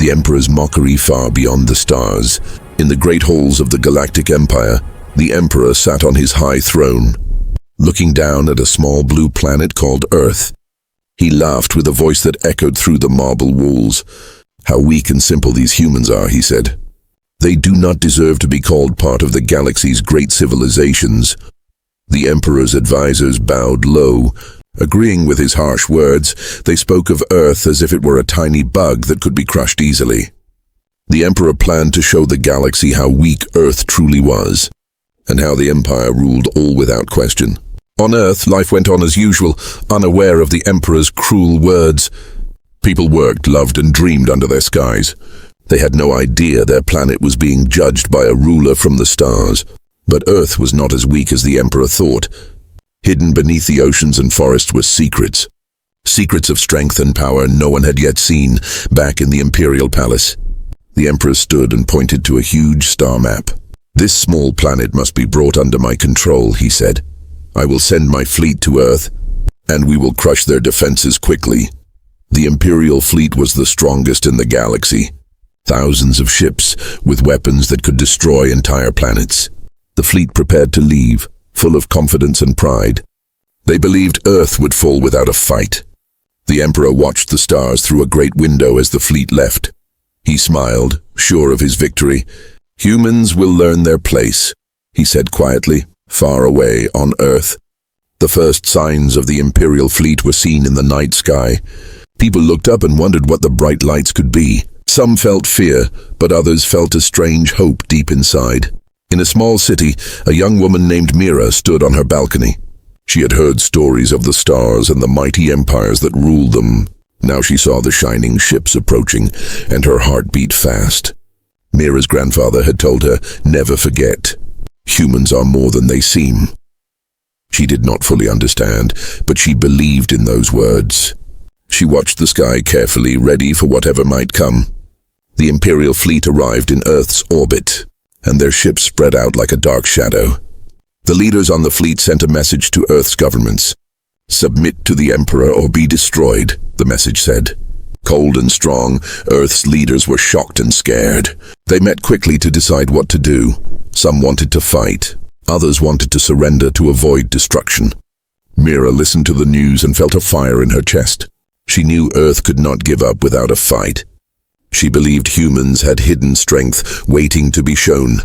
the Emperor's mockery far beyond the stars. In the great halls of the Galactic Empire, the Emperor sat on his high throne, looking down at a small blue planet called Earth. He laughed with a voice that echoed through the marble walls. "How weak and simple these humans are," he said. "They do not deserve to be called part of the galaxy's great civilizations." The Emperor's advisors bowed low. Agreeing with his harsh words, they spoke of Earth as if it were a tiny bug that could be crushed easily. The Emperor planned to show the galaxy how weak Earth truly was, and how the Empire ruled all without question. On Earth, life went on as usual, unaware of the Emperor's cruel words. People worked, loved, and dreamed under their skies. They had no idea their planet was being judged by a ruler from the stars. But Earth was not as weak as the Emperor thought. Hidden beneath the oceans and forests were secrets. Secrets of strength and power no one had yet seen back in the Imperial Palace. The Emperor stood and pointed to a huge star map. "This small planet must be brought under my control," he said. "I will send my fleet to Earth, and we will crush their defenses quickly." The Imperial fleet was the strongest in the galaxy. Thousands of ships with weapons that could destroy entire planets. The fleet prepared to leave, full of confidence and pride. They believed Earth would fall without a fight. The Emperor watched the stars through a great window as the fleet left. He smiled, sure of his victory. "Humans will learn their place," he said quietly, far away on Earth. The first signs of the Imperial fleet were seen in the night sky. People looked up and wondered what the bright lights could be. Some felt fear, but others felt a strange hope deep inside. In a small city, a young woman named Mira stood on her balcony. She had heard stories of the stars and the mighty empires that ruled them. Now she saw the shining ships approaching, and her heart beat fast. Mira's grandfather had told her, "Never forget. Humans are more than they seem." She did not fully understand, but she believed in those words. She watched the sky carefully, ready for whatever might come. The Imperial fleet arrived in Earth's orbit, and their ships spread out like a dark shadow. The leaders on the fleet sent a message to Earth's governments. "Submit to the Emperor or be destroyed," the message said. Cold and strong, Earth's leaders were shocked and scared. They met quickly to decide what to do. Some wanted to fight. Others wanted to surrender to avoid destruction. Mira listened to the news and felt a fire in her chest. She knew Earth could not give up without a fight. She believed humans had hidden strength waiting to be shown.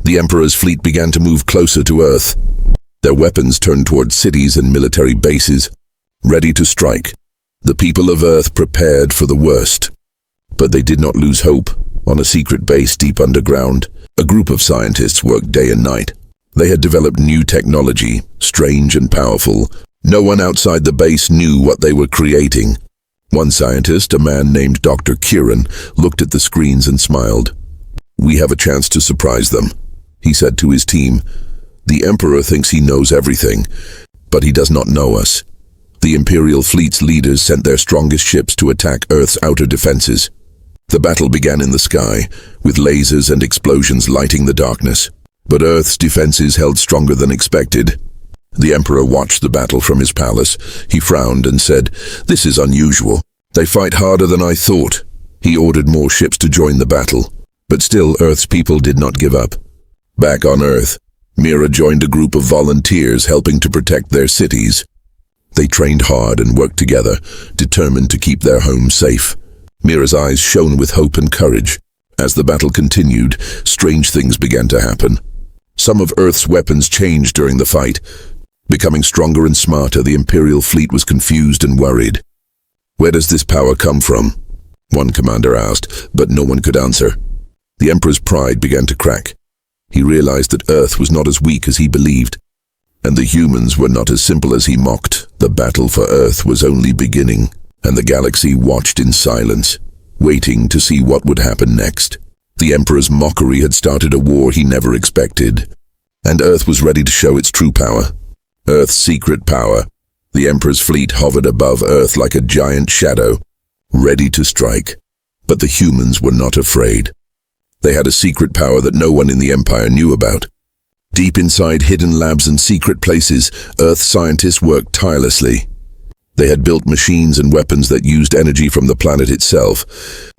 The Emperor's fleet began to move closer to Earth. Their weapons turned toward cities and military bases, ready to strike. The people of Earth prepared for the worst. But they did not lose hope. On a secret base deep underground, a group of scientists worked day and night. They had developed new technology, strange and powerful. No one outside the base knew what they were creating. One scientist, a man named Dr. Kieran, looked at the screens and smiled. "We have a chance to surprise them," he said to his team. "The Emperor thinks he knows everything, but he does not know us." The Imperial fleet's leaders sent their strongest ships to attack Earth's outer defenses. The battle began in the sky, with lasers and explosions lighting the darkness. But Earth's defenses held stronger than expected. The Emperor watched the battle from his palace. He frowned and said, "This is unusual. They fight harder than I thought." He ordered more ships to join the battle. But still, Earth's people did not give up. Back on Earth, Mira joined a group of volunteers helping to protect their cities. They trained hard and worked together, determined to keep their home safe. Mira's eyes shone with hope and courage. As the battle continued, strange things began to happen. Some of Earth's weapons changed during the fight. Becoming stronger and smarter, the Imperial fleet was confused and worried. "Where does this power come from?" one commander asked, but no one could answer. The Emperor's pride began to crack. He realized that Earth was not as weak as he believed, and the humans were not as simple as he mocked. The battle for Earth was only beginning, and the galaxy watched in silence, waiting to see what would happen next. The Emperor's mockery had started a war he never expected, and Earth was ready to show its true power. Earth's secret power. The Emperor's fleet hovered above Earth like a giant shadow, ready to strike. But the humans were not afraid. They had a secret power that no one in the Empire knew about. Deep inside hidden labs and secret places, Earth scientists worked tirelessly. They had built machines and weapons that used energy from the planet itself.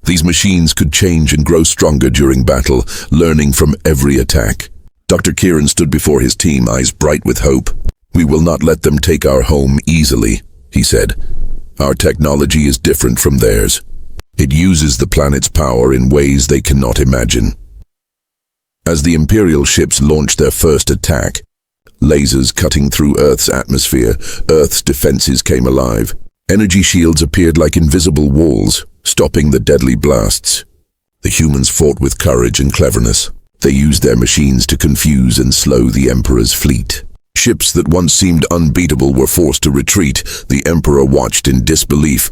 These machines could change and grow stronger during battle, learning from every attack. Dr. Kieran stood before his team, eyes bright with hope. "We will not let them take our home easily," he said. "Our technology is different from theirs. It uses the planet's power in ways they cannot imagine." As the Imperial ships launched their first attack, lasers cutting through Earth's atmosphere, Earth's defenses came alive. Energy shields appeared like invisible walls, stopping the deadly blasts. The humans fought with courage and cleverness. They used their machines to confuse and slow the Emperor's fleet. Ships that once seemed unbeatable were forced to retreat. The Emperor watched in disbelief.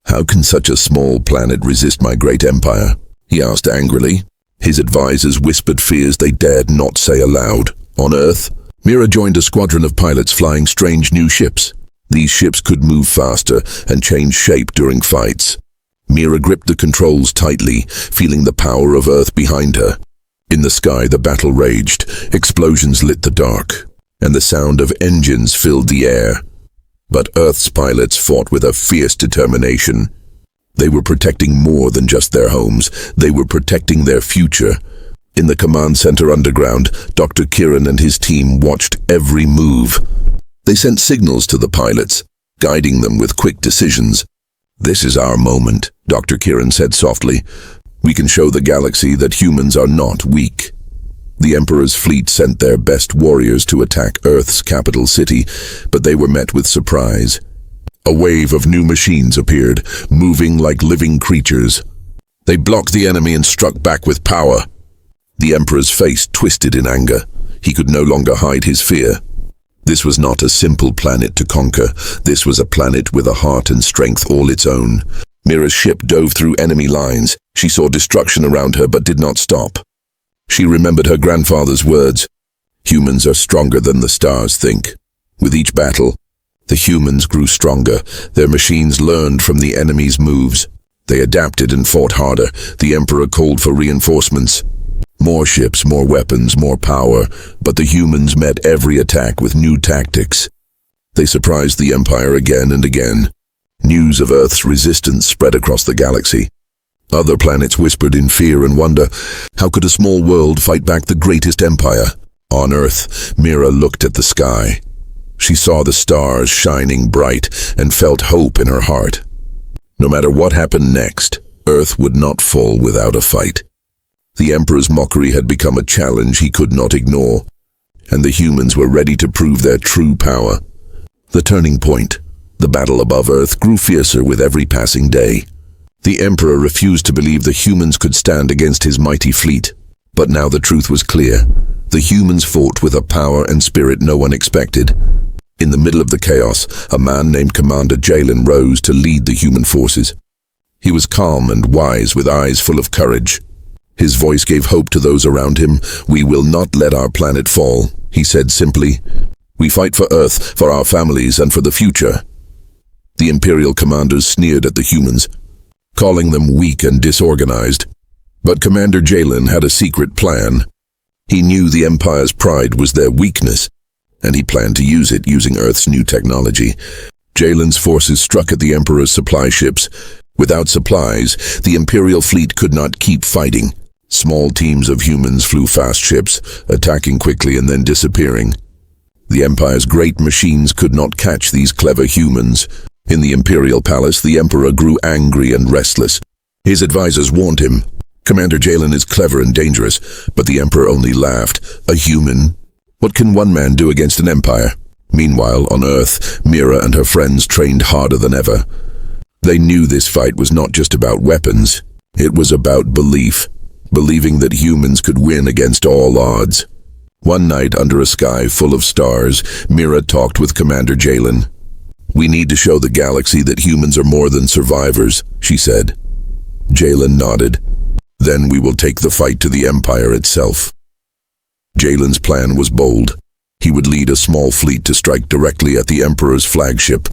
"How can such a small planet resist my great empire?" he asked angrily. His advisors whispered fears they dared not say aloud. On Earth, Mira joined a squadron of pilots flying strange new ships. These ships could move faster and change shape during fights. Mira gripped the controls tightly, feeling the power of Earth behind her. In the sky, the battle raged. Explosions lit the dark, and the sound of engines filled the air. But Earth's pilots fought with a fierce determination. They were protecting more than just their homes. They were protecting their future. In the command center underground, Dr. Kieran and his team watched every move. They sent signals to the pilots, guiding them with quick decisions. "This is our moment," Dr. Kieran said softly. "We can show the galaxy that humans are not weak." The Emperor's fleet sent their best warriors to attack Earth's capital city, but they were met with surprise. A wave of new machines appeared, moving like living creatures. They blocked the enemy and struck back with power. The Emperor's face twisted in anger. He could no longer hide his fear. This was not a simple planet to conquer. This was a planet with a heart and strength all its own. Mira's ship dove through enemy lines. She saw destruction around her but did not stop. She remembered her grandfather's words. "Humans are stronger than the stars think." With each battle, the humans grew stronger. Their machines learned from the enemy's moves. They adapted and fought harder. The Emperor called for reinforcements. More ships, more weapons, more power, but the humans met every attack with new tactics. They surprised the Empire again and again. News of Earth's resistance spread across the galaxy. Other planets whispered in fear and wonder. How could a small world fight back the greatest empire? On Earth, Mira looked at the sky. She saw the stars shining bright and felt hope in her heart. No matter what happened next, Earth would not fall without a fight. The Emperor's mockery had become a challenge he could not ignore, and the humans were ready to prove their true power. The turning point. The battle above Earth grew fiercer with every passing day. The Emperor refused to believe the humans could stand against his mighty fleet. But now the truth was clear. The humans fought with a power and spirit no one expected. In the middle of the chaos, a man named Commander Jalen rose to lead the human forces. He was calm and wise with eyes full of courage. His voice gave hope to those around him. "We will not let our planet fall," he said simply. "We fight for Earth, for our families, and for the future." The Imperial commanders sneered at the humans, calling them weak and disorganized. But Commander Jalen had a secret plan. He knew the Empire's pride was their weakness, and he planned to use it using Earth's new technology. Jalen's forces struck at the Emperor's supply ships. Without supplies, the Imperial fleet could not keep fighting. Small teams of humans flew fast ships, attacking quickly and then disappearing. The Empire's great machines could not catch these clever humans. In the Imperial Palace, the Emperor grew angry and restless. His advisors warned him. "Commander Jalen is clever and dangerous," but the Emperor only laughed. "A human? What can one man do against an empire?" Meanwhile, on Earth, Mira and her friends trained harder than ever. They knew this fight was not just about weapons. It was about belief. Believing that humans could win against all odds. One night, under a sky full of stars, Mira talked with Commander Jalen. "We need to show the galaxy that humans are more than survivors," she said. Jalen nodded. "Then we will take the fight to the Empire itself." Jalen's plan was bold. He would lead a small fleet to strike directly at the Emperor's flagship.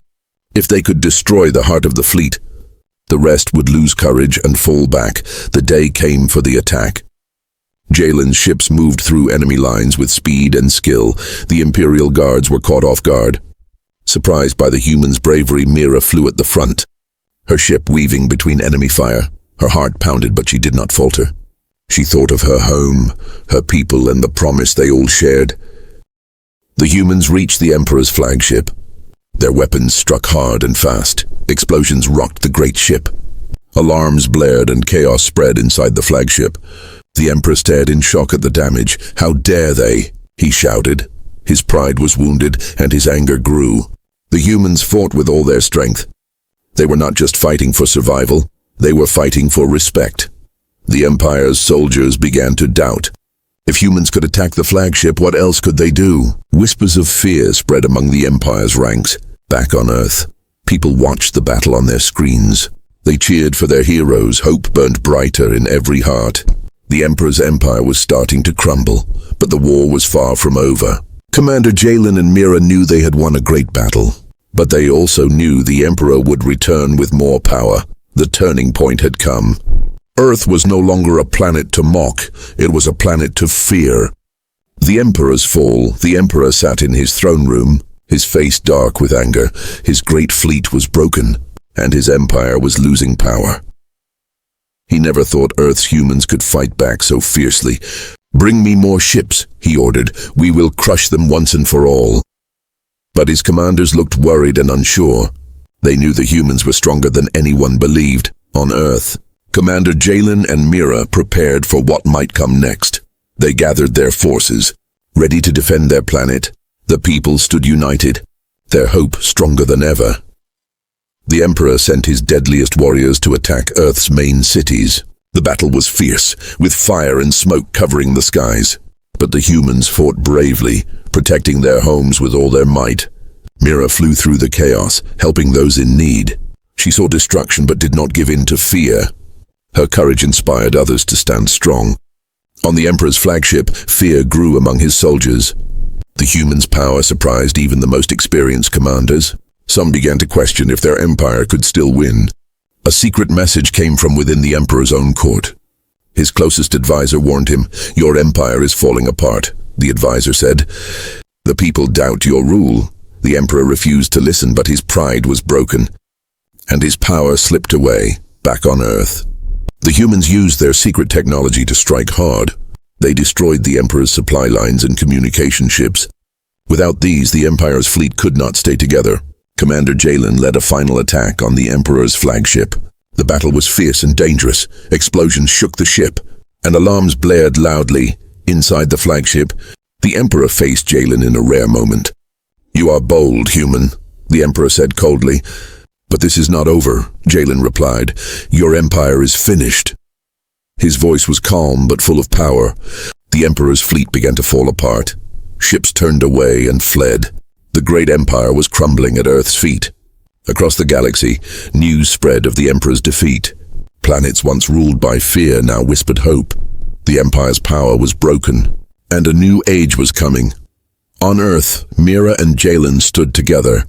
If they could destroy the heart of the fleet, the rest would lose courage and fall back. The day came for the attack. Jalen's ships moved through enemy lines with speed and skill. The Imperial guards were caught off guard. Surprised by the humans' bravery, Mira flew at the front, her ship weaving between enemy fire. Her heart pounded, but she did not falter. She thought of her home, her people, and the promise they all shared. The humans reached the Emperor's flagship. Their weapons struck hard and fast. Explosions rocked the great ship. Alarms blared and chaos spread inside the flagship. The Emperor stared in shock at the damage. "How dare they?" he shouted. His pride was wounded, and his anger grew. The humans fought with all their strength. They were not just fighting for survival, they were fighting for respect. The Empire's soldiers began to doubt. If humans could attack the flagship, what else could they do? Whispers of fear spread among the Empire's ranks. Back on Earth, people watched the battle on their screens. They cheered for their heroes. Hope burned brighter in every heart. The Emperor's empire was starting to crumble, but the war was far from over. Commander Jalen and Mira knew they had won a great battle, but they also knew the Emperor would return with more power. The turning point had come. Earth was no longer a planet to mock, it was a planet to fear. The Emperor's fall, the Emperor sat in his throne room, his face dark with anger. His great fleet was broken, and his empire was losing power. He never thought Earth's humans could fight back so fiercely. "Bring me more ships," he ordered. "We will crush them once and for all." But his commanders looked worried and unsure. They knew the humans were stronger than anyone believed. On Earth, Commander Jalen and Mira prepared for what might come next. They gathered their forces, ready to defend their planet. The people stood united, their hope stronger than ever. The Emperor sent his deadliest warriors to attack Earth's main cities. The battle was fierce, with fire and smoke covering the skies. But the humans fought bravely, protecting their homes with all their might. Mira flew through the chaos, helping those in need. She saw destruction but did not give in to fear. Her courage inspired others to stand strong. On the Emperor's flagship, fear grew among his soldiers. The humans' power surprised even the most experienced commanders. Some began to question if their empire could still win. A secret message came from within the Emperor's own court. His closest advisor warned him, "Your empire is falling apart," the advisor said. "The people doubt your rule." The Emperor refused to listen, but his pride was broken, and his power slipped away, back on Earth. The humans used their secret technology to strike hard. They destroyed the Emperor's supply lines and communication ships. Without these, the Empire's fleet could not stay together. Commander Jalen led a final attack on the Emperor's flagship. The battle was fierce and dangerous. Explosions shook the ship, and alarms blared loudly. Inside the flagship, the Emperor faced Jalen in a rare moment. "You are bold, human," the Emperor said coldly. "But this is not over," Jalen replied. "Your empire is finished." His voice was calm but full of power. The Emperor's fleet began to fall apart. Ships turned away and fled. The great empire was crumbling at Earth's feet. Across the galaxy, news spread of the Emperor's defeat. Planets once ruled by fear now whispered hope. The Empire's power was broken, and a new age was coming. On Earth, Mira and Jalen stood together.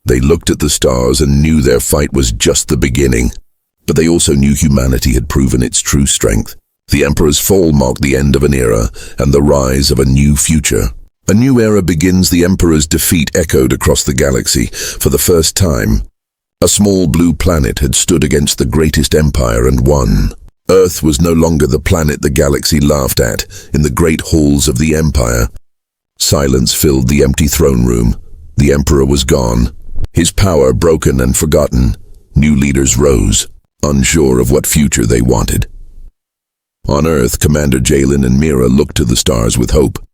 They looked at the stars and knew their fight was just the beginning. But they also knew humanity had proven its true strength. The Emperor's fall marked the end of an era and the rise of a new future. A new era begins. The Emperor's defeat echoed across the galaxy. For the first time, a small blue planet had stood against the greatest empire and won. Earth was no longer the planet the galaxy laughed at. In the great halls of the Empire, silence filled the empty throne room. The Emperor was gone, his power broken and forgotten. New leaders rose, unsure of what future they wanted. On Earth, Commander Jalen and Mira looked to the stars with hope.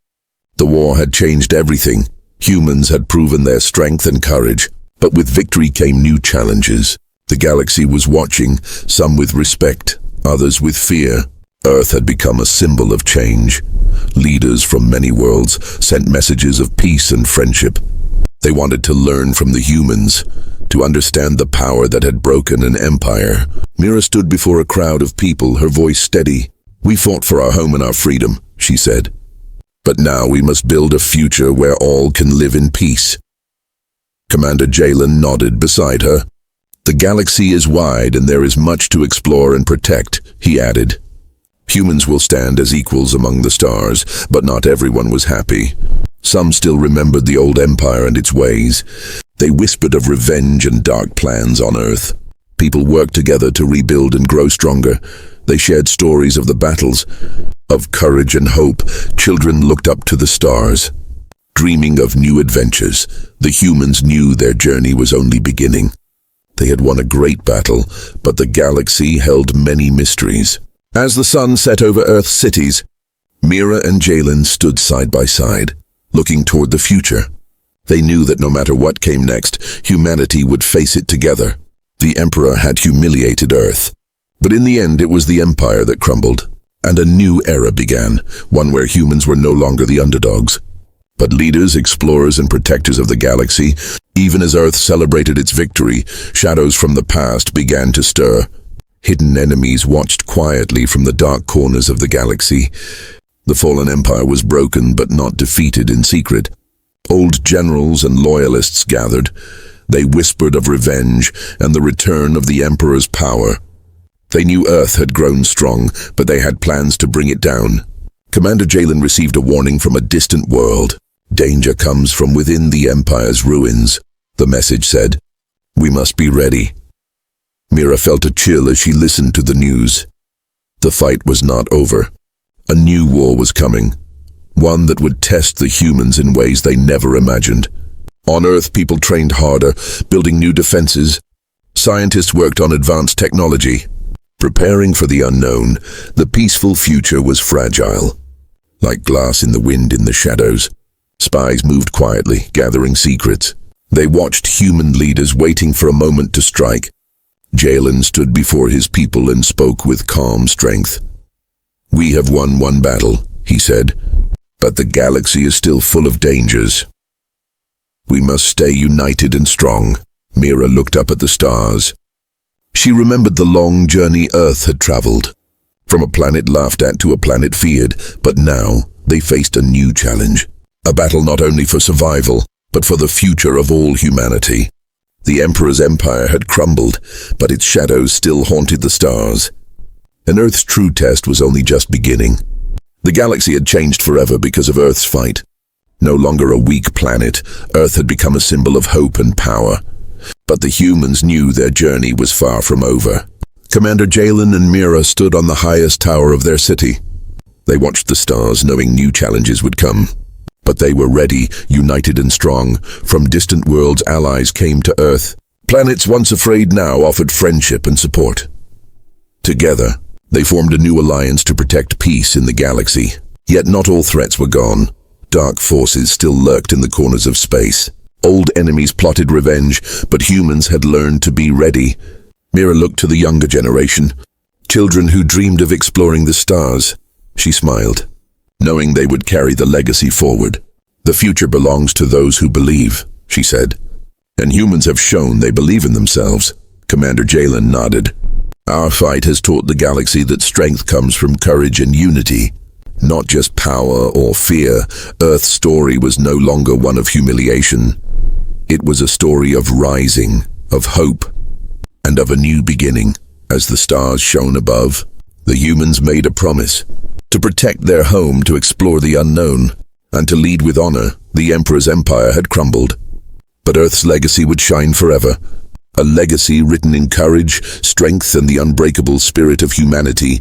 The war had changed everything. Humans had proven their strength and courage, but with victory came new challenges. The galaxy was watching, some with respect, others with fear. Earth had become a symbol of change. Leaders from many worlds sent messages of peace and friendship. They wanted to learn from the humans, to understand the power that had broken an empire. Mira stood before a crowd of people, her voice steady. "We fought for our home and our freedom," she said. "But now we must build a future where all can live in peace." Commander Jalen nodded beside her. "The galaxy is wide and there is much to explore and protect," he added. Humans will stand as equals among the stars, but not everyone was happy. Some still remembered the old empire and its ways. They whispered of revenge and dark plans on Earth. People worked together to rebuild and grow stronger. They shared stories of the battles, of courage and hope. Children looked up to the stars, dreaming of new adventures. The humans knew their journey was only beginning. They had won a great battle, but the galaxy held many mysteries. As the sun set over Earth's cities, Mira and Jalen stood side by side, looking toward the future. They knew that no matter what came next, humanity would face it together. The Emperor had humiliated Earth, but in the end it was the Empire that crumbled, and a new era began, one where humans were no longer the underdogs, but leaders, explorers, and protectors of the galaxy. Even as Earth celebrated its victory, shadows from the past began to stir. Hidden enemies watched quietly from the dark corners of the galaxy. The fallen empire was broken but not defeated in secret. Old generals and loyalists gathered. They whispered of revenge and the return of the Emperor's power. They knew Earth had grown strong, but they had plans to bring it down. Commander Jalen received a warning from a distant world. Danger comes from within the Empire's ruins, the message said. We must be ready. Mira felt a chill as she listened to the news. The fight was not over. A new war was coming, one that would test the humans in ways they never imagined. On Earth, people trained harder, building new defenses. Scientists worked on advanced technology. Preparing for the unknown, the peaceful future was fragile. Like glass in the wind in the shadows, spies moved quietly, gathering secrets. They watched human leaders waiting for a moment to strike. Jalen stood before his people and spoke with calm strength. We have won one battle, he said, but the galaxy is still full of dangers. We must stay united and strong. Mira looked up at the stars. She remembered the long journey Earth had traveled, from a planet laughed at to a planet feared, but now they faced a new challenge. A battle not only for survival, but for the future of all humanity. The Emperor's empire had crumbled, but its shadows still haunted the stars. And Earth's true test was only just beginning. The galaxy had changed forever because of Earth's fight. No longer a weak planet, Earth had become a symbol of hope and power. But the humans knew their journey was far from over. Commander Jalen and Mira stood on the highest tower of their city. They watched the stars, knowing new challenges would come. But they were ready, united and strong. From distant worlds, allies came to Earth. Planets once afraid now offered friendship and support. Together, they formed a new alliance to protect peace in the galaxy. Yet not all threats were gone. Dark forces still lurked in the corners of space. Old enemies plotted revenge, but humans had learned to be ready. Mira looked to the younger generation, children who dreamed of exploring the stars. She smiled, knowing they would carry the legacy forward. The future belongs to those who believe, she said. And humans have shown they believe in themselves. Commander Jalen nodded. Our fight has taught the galaxy that strength comes from courage and unity, not just power or fear. Earth's story was no longer one of humiliation. It was a story of rising, of hope, and of a new beginning. As the stars shone above, the humans made a promise to protect their home, to explore the unknown, and to lead with honor. The Emperor's empire had crumbled, but Earth's legacy would shine forever. A legacy written in courage, strength, and the unbreakable spirit of humanity.